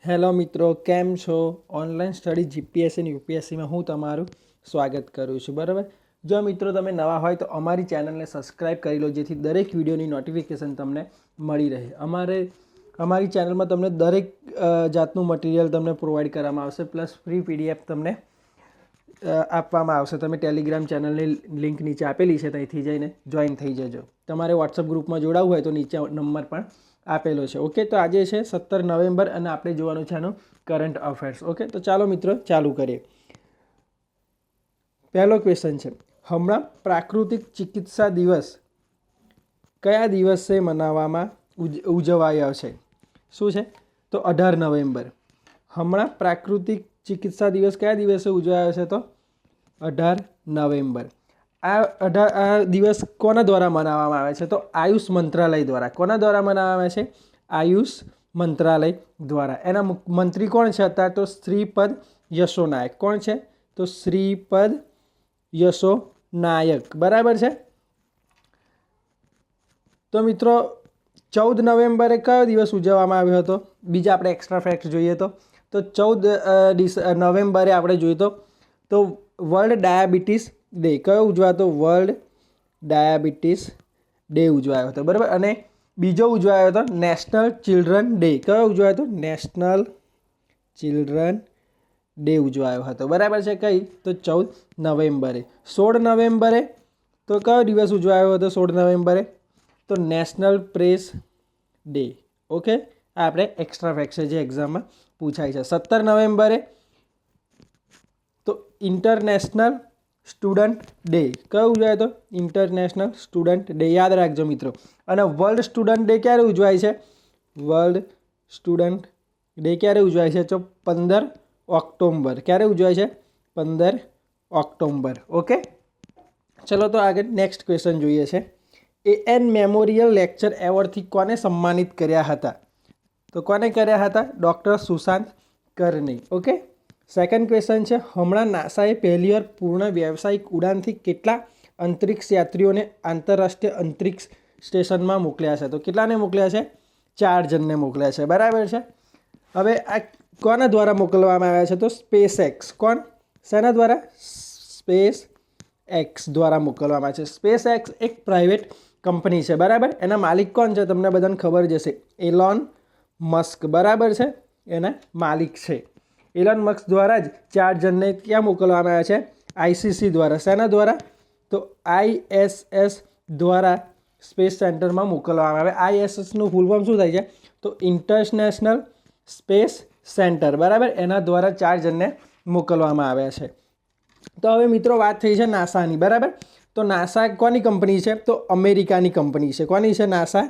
Hello મિત્રો, કેમ છો? ઓનલાઈન સ્ટડી જીપીએસસી અને યુપીએસસીમાં હું તમારું સ્વાગત કરું છું. બરાબર. જો મિત્રો તમે નવા હોય તો અમારી ચેનલને સબસ્ક્રાઈબ કરી લો, જેથી દરેક વિડીયોની નોટિફિકેશન તમને મળી રહે. અમારી ચેનલમાં તમને દરેક જાતનું મટીરિયલ તમને પ્રોવાઈડ કરવામાં આવશે, પ્લસ ફ્રી પીડીએફ તમને આપવામાં આવશે. તમે ટેલિગ્રામ ચેનલની લિંક નીચે આપેલી છે, ત્યાંથી જઈને જોઈન થઈ જજો. તમારે વોટ્સઅપ ગ્રુપમાં જોડાવવું હોય તો નીચે નંબર પણ આપેલો છે. ઓકે, તો આજે છે 17 નવેમ્બર અને આપણે જોવાનું છે આનું કરંટ અફેર્સ. ઓકે, તો ચાલો મિત્રો ચાલુ કરીએ. પહેલો ક્વેશ્ચન છે, હમણાં પ્રાકૃતિક ચિકિત્સા દિવસ કયા દિવસે મનાવવામાં ઉજવાયો છે? શું છે? તો 18 નવેમ્બર. હમણાં પ્રાકૃતિક ચિકિત્સા દિવસ કયા દિવસે ઉજવાયો છે? તો 18 નવેમ્બર. આ દિવસ કોના દ્વારા મનાવવામાં આવે છે? તો આયુષ મંત્રાલય દ્વારા. કોના દ્વારા મનાવવામાં આવે છે? આયુષ મંત્રાલય દ્વારા. એના મંત્રી કોણ છે અત્યારે? તો શ્રીપદ યશો નાયક. કોણ છે? તો શ્રીપદ યશો નાયક. બરાબર છે. તો મિત્રો 14 નવેમ્બરે કયો દિવસ ઉજવવામાં આવ્યો હતો? બીજા આપણે એક્સ્ટ્રા ફેક્ટ જોઈએ તો 14 નવેમ્બરે આપણે જોઈએ તો વર્લ્ડ ડાયાબિટીસ ડે. કયો ઉજવાતો? વર્લ્ડ ડાયાબિટીસ ડે ઉજવાયો હતો. બરાબર. અને બીજો ઉજવાયો હતો નેશનલ ચિલ્ડ્રન ડે. કયો ઉજવાયો હતો? નેશનલ ચિલ્ડ્રન ડે ઉજવાયો હતો. બરાબર છે. કઈ? તો 14 નવેમ્બરે. 16 નવેમ્બરે તો કયો દિવસ ઉજવાયો હતો? 16 નવેમ્બરે તો નેશનલ પ્રેસ ડે. ઓકે, આ આપણે એક્સ્ટ્રા ફેક્ટ છે જે એક્ઝામમાં પૂછાય છે. 17 નવેમ્બરે તો ઇન્ટરનેશનલ સ્ટુડન્ટ ડે. કયો ઉજવાયો હતો? International student day. યાદ રાખજો મિત્રો. અને વર્લ્ડ સ્ટુડન્ટ ડે ક્યારે ઉજવાય છે? વર્લ્ડ સ્ટુડન્ટ ડે ક્યારે ઉજવાય છે? તો 15 ઓક્ટોબર. ક્યારે ઉજવાય છે? 15 ઓક્ટોબર. ઓકે, ચલો તો આગળ નેક્સ્ટ ક્વેશ્ચન જોઈએ છે. એએન મેમોરિયલ લેક્ચર એવોર્ડથી કોને સન્માનિત કર્યા હતા? તો કોને કર્યા હતા? ડૉક્ટર સુશાંત કરને. ઓકે, સેકન્ડ ક્વેશ્ચન છે, હમણાં નાસાએ પહેલીવાર પૂર્ણ વ્યવસાયિક ઉડાનથી કેટલા અંતરિક્ષ યાત્રીઓને આંતરરાષ્ટ્રીય અંતરિક્ષ સ્ટેશનમાં મોકલ્યા છે? તો કેટલાને મોકલ્યા છે? 4 જણને મોકલ્યા છે. બરાબર છે. હવે આ કોના દ્વારા મોકલવામાં આવ્યા છે? તો સ્પેસ એક્સ. કોણ? શેના દ્વારા? સ્પેસ એક્સ દ્વારા મોકલવામાં આવે છે. સ્પેસ એક્સ એક પ્રાઇવેટ કંપની છે. બરાબર. એના માલિક કોણ છે? તમને બધાને ખબર જ હશે. Alone Musk. બરાબર છે, એના માલિક છે. એલોન મસ્ક દ્વારા જ 4 જણને ક્યાં મોકલવામાં આવ્યા છે? આઈસીસી દ્વારા. શેના દ્વારા? તો આઈએસએસ દ્વારા સ્પેસ સેન્ટરમાં મોકલવામાં આવે. આઈએસએસનું ફૂલ ફોર્મ શું થાય છે? તો ઇન્ટરનેશનલ સ્પેસ સેન્ટર. બરાબર, એના દ્વારા 4 જણને મોકલવામાં આવ્યા છે. તો હવે મિત્રો વાત થઈ છે નાસાની. બરાબર. તો નાસા કોની કંપની છે? તો અમેરિકાની કંપની છે. કોની છે? નાસા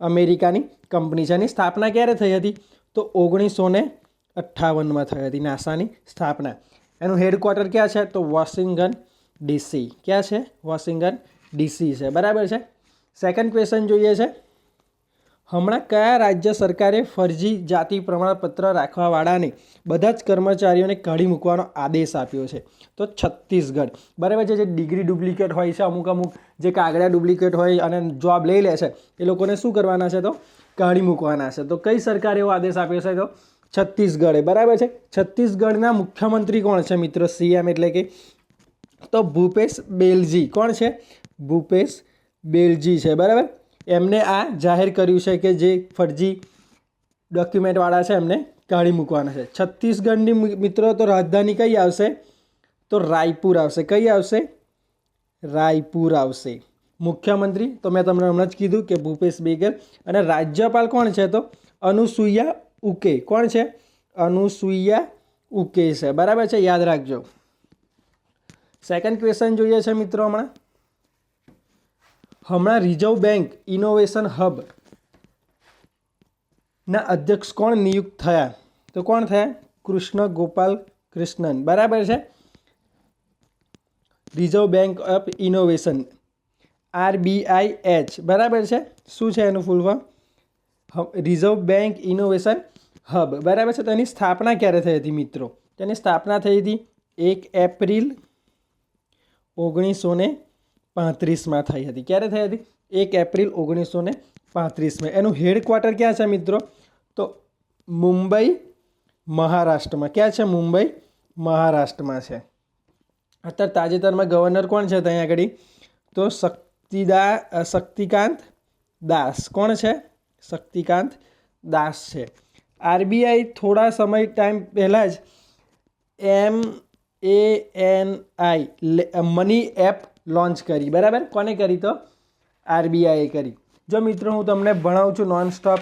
અમેરિકાની કંપની છે. એની સ્થાપના ક્યારે થઈ હતી? તો 1958માં થઈ હતી નાસાની સ્થાપના. એનું હેડક્વાર્ટર ક્યાં છે? તો વોશિંગ્ટન ડીસી. ક્યાં છે? વોશિંગ્ટન ડીસી છે. બરાબર છે. સેકન્ડ ક્વેશ્ચન જોઈએ છે, હમણાં કયા રાજ્ય સરકારે ફરજી જાતિ પ્રમાણપત્ર રાખવાવાળાને બધા જ કર્મચારીઓને કાઢી મૂકવાનો આદેશ આપ્યો છે? તો છત્તીસગઢ. બરાબર છે. જે ડિગ્રી ડુપ્લિકેટ હોય છે, અમુક જે કાગળિયા ડુપ્લિકેટ હોય અને જોબ લઈ લે છે, એ લોકોને શું કરવાના છે? તો કાઢી મૂકવાના છે. તો કઈ સરકારે એવો આદેશ આપ્યો છે? તો છત્તીસગઢે. બરાબર છે. છત્તીસગઢના મુખ્યમંત્રી કોણ છે મિત્રો? સીએમ એટલે કે તો ભૂપેશ બેલજી. કોણ છે? ભૂપેશ બેલજી છે. બરાબર. એમને આ જાહેર કર્યું છે કે જે ફરજી ડોક્યુમેન્ટવાળા છે એમને કાઢી મૂકવાના છે. છત્તીસગઢની મિત્રો તો રાજધાની કઈ આવશે? તો રાયપુર આવશે. કઈ આવશે? રાયપુર આવશે. મુખ્યમંત્રી તો મેં તમને હમણાં જ કીધું કે ભૂપેશ બેગલ. અને રાજ્યપાલ કોણ છે? તો અનુસુઈયા ઉકે. કોણ છે? અનુસુઈયા ઉકે છે. બરાબર છે. યાદ રાખજો. સેકન્ડ ક્વેશ્ચન જોઈએ છે મિત્રો. હમણાં રિઝર્વ બેંક ઇનોવેશન હબ ના અધ્યક્ષ કોણ નિયુક્ત થયા? તો કોણ થયા? કૃષ્ણ ગોપાલ કૃષ્ણન. બરાબર છે. Reserve bank of innovation RBIH. બરાબર છે. શું છે એનું full form? Reserve bank innovation hub. બરાબર છે. તેની સ્થાપના ક્યારે થઈ હતી મિત્રો? તેની સ્થાપના થઈ હતી 1 એપ્રિલ 1935માં થઈ હતી. ક્યારે થઈ હતી? 1 એપ્રિલ 1935માં. એનું હેડક્વાર્ટર ક્યાં છે મિત્રો? તો મુંબઈ મહારાષ્ટ્રમાં. ક્યાં છે? મુંબઈ મહારાષ્ટ્રમાં છે. અત્યારે તાજેતરમાં ગવર્નર કોણ છે ત્યાં આગળ? તો શક્તિકાંત દાસ. કોણ છે? શક્તિકાંત દાસ છે. આરબીઆઈ થોડા સમય ટાઈમ પહેલાં જ MANI મની એપ લોન્ચ કરી. બરાબર, કોને કરી? તો આરબીઆઈએ કરી. જો મિત્રો હું તમને ભણાવું છું નોન સ્ટોપ,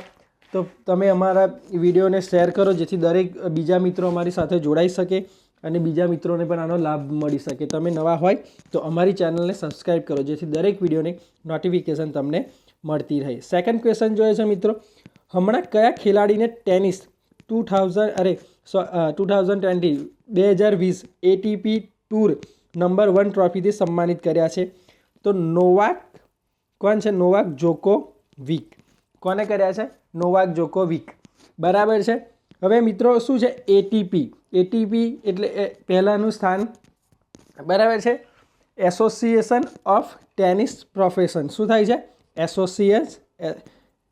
તો તમે અમારા વિડીયોને શેર કરો જેથી દરેક બીજા મિત્રો અમારી સાથે જોડાઈ શકે અને બીજા મિત્રોને પણ આનો લાભ મળી શકે. તમે નવા હોય તો અમારી ચેનલને સબસ્ક્રાઈબ કરો જેથી દરેક વિડીયોની નોટિફિકેશન તમને મળતી રહે. સેકન્ડ ક્વેશ્ચન જોઈએ છે મિત્રો, હમણાં કયા ખેલાડીને ટેનિસ 2020 ATP ટૂર નંબર 1 ટ્રોફીથી સન્માનિત કર્યા છે? તો નોવાક. કોણ છે? નોવાક જોકોવિક. કોને કર્યા છે? નોવાક જોકોવિક. બરાબર છે. હવે મિત્રો શું છે એટીપી? એટીપી એટલે પહેલાંનું સ્થાન. બરાબર છે. Association of tennis profession. શું થાય છે?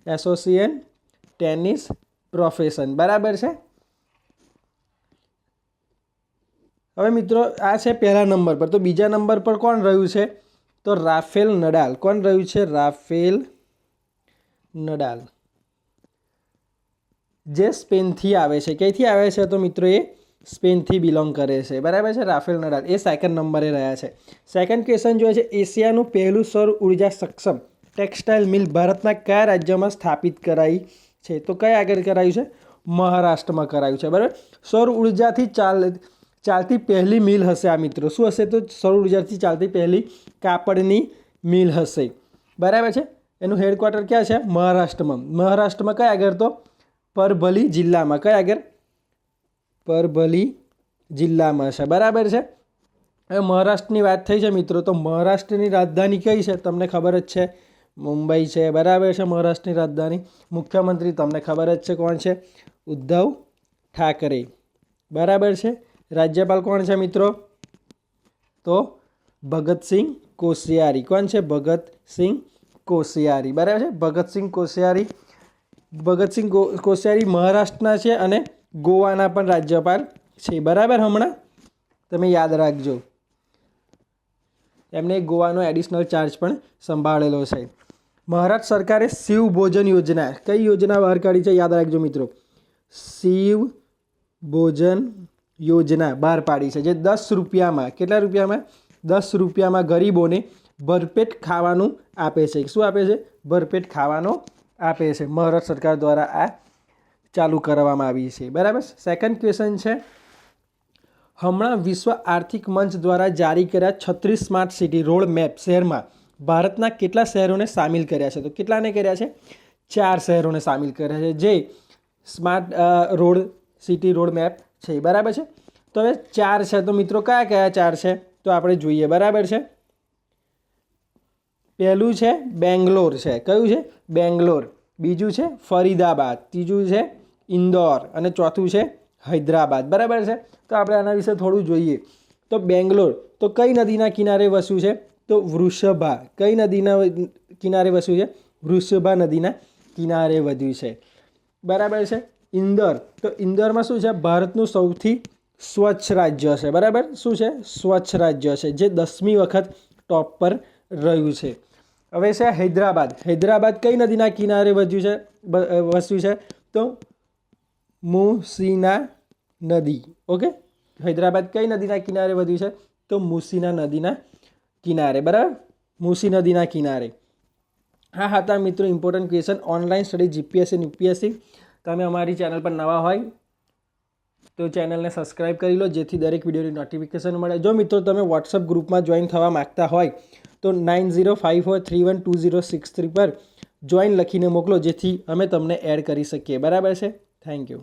Association tennis profession. બરાબર છે. હવે મિત્રો આ છે પહેલા નંબર પર. તો બીજા નંબર પર કોણ રહ્યું છે? તો રાફેલ નડાલ. કોણ રહ્યું છે? રાફેલ નડાલ, જે સ્પેનથી આવે છે. ક્યાંથી આવે છે? તો મિત્રો એ સ્પેનથી બિલોંગ કરે છે. બરાબર છે. રાફેલ નડાલ એ સેકન્ડ નંબરે રહ્યા છે. સેકન્ડ ક્વેશ્ચન જોઈએ છે, એશિયાનું પહેલું સૌર ઉર્જા સક્ષમ ટેક્સટાઇલ મિલ ભારતના કયા રાજ્યમાં સ્થાપિત કરાઈ છે? તો કયા આગળ કરાયું છે? મહારાષ્ટ્રમાં કરાયું છે. બરાબર. સૌર ઉર્જાથી ચાલતી પહેલી મિલ હશે આ મિત્રો. શું હશે? તો સૌર ઉર્જાથી ચાલતી પહેલી કાપડની મિલ હશે. બરાબર છે. એનું હેડક્વાર્ટર ક્યાં છે? મહારાષ્ટ્રમાં. મહારાષ્ટ્રમાં કયા આગળ? તો પરભલી જિલ્લામાં. કયા આગળ? પરભલી જિલ્લામાં છે. બરાબર છે. હવે મહારાષ્ટ્રની વાત થઈ છે મિત્રો, તો મહારાષ્ટ્રની રાજધાની કઈ છે? તમને ખબર જ છે, મુંબઈ છે. બરાબર છે. મહારાષ્ટ્રની રાજધાની. મુખ્યમંત્રી તમને ખબર જ છે કોણ છે? ઉદ્ધવ ઠાકરે. બરાબર છે. રાજ્યપાલ કોણ છે મિત્રો? તો ભગતસિંહ કોશિયારી. કોણ છે? ભગતસિંહ કોશિયારી. બરાબર છે. ભગતસિંહ કોશિયારી મહારાષ્ટ્રના છે અને ગોવાના પણ રાજ્યપાલ છે. બરાબર. હમણાં તમે યાદ રાખજો, એમને ગોવાનો એડિશનલ ચાર્જ પણ સંભાળેલો છે. મહારાષ્ટ્ર સરકારે શિવ ભોજન યોજના, કઈ યોજના બહાર કાઢી છે? યાદ રાખજો મિત્રો, શિવ ભોજન યોજના બહાર પાડી છે, જે 10 રૂપિયામાં, કેટલા રૂપિયામાં? 10 રૂપિયામાં ગરીબોને ભરપેટ ખાવાનું આપે છે. શું આપે છે? ભરપેટ ખાવાનું આપે છે. મહારાષ્ટ્ર સરકાર દ્વારા આ ચાલુ કરવામાં આવી છે. બરાબર. સેકન્ડ ક્વેશ્ચન છે, હમણાં વિશ્વ આર્થિક મંચ દ્વારા જારી કર્યા 36 સ્માર્ટ સિટી રોડ મેપ શહેરમાં ભારતના કેટલા શહેરોને સામેલ કર્યા છે? તો કેટલાને કર્યા છે? 4 શહેરોને સામેલ કર્યા છે, જે smart road city road map છે. બરાબર છે. તો હવે 4 છે, તો મિત્રો કયા કયા 4 છે? તો આપણે જોઈએ. બરાબર છે. પહેલું છે બેંગ્લોર છે. કયું છે? બેંગ્લોર. બીજું છે ફરીદાબાદ. ત્રીજું છે ઇન્દોર અને ચોથું છે હૈદરાબાદ. બરાબર છે. તો આપણે આના વિશે થોડું જોઈએ. તો બેંગ્લોર તો કઈ નદીના કિનારે વસ્યું છે? તો વૃષભા. કઈ નદીના કિનારે વસ્યું છે? વૃષભા નદીના કિનારે વધ્યું છે. બરાબર છે. ઇન્દોર, તો ઇન્દોરમાં શું છે? ભારતનું સૌથી સ્વચ્છ રાજ્ય છે. બરાબર. શું છે? સ્વચ્છ રાજ્ય છે, જે 10મી વખત ટોપ પર રહ્યું છે. હવે છે હૈદરાબાદ. હૈદરાબાદ કઈ નદીના કિનારે વસ્યું છે? તો મુસીના નદી. ઓકે. હૈદરાબાદ કઈ નદીના કિનારે વધ્યું છે? તો મુસીના નદીના કિનારે. બરાબર. મુસી નદીના કિનારે. હા હતા મિત્રો important question online study GPSC અને યુપીએસસી. તમે અમારી ચેનલ પર નવા હોય તો ચેનલને સબસ્ક્રાઈબ કરી લો જેથી દરેક વિડીયોની નોટિફિકેશન મળે. જો મિત્રો તમે વોટ્સઅપ ગ્રુપમાં જોઈન થવા માગતા હોય તો 9054312063 પર જોઈન લખીને મોકલો જેથી અમે તમને એડ કરી શકીએ. બરાબર છે. Thank you.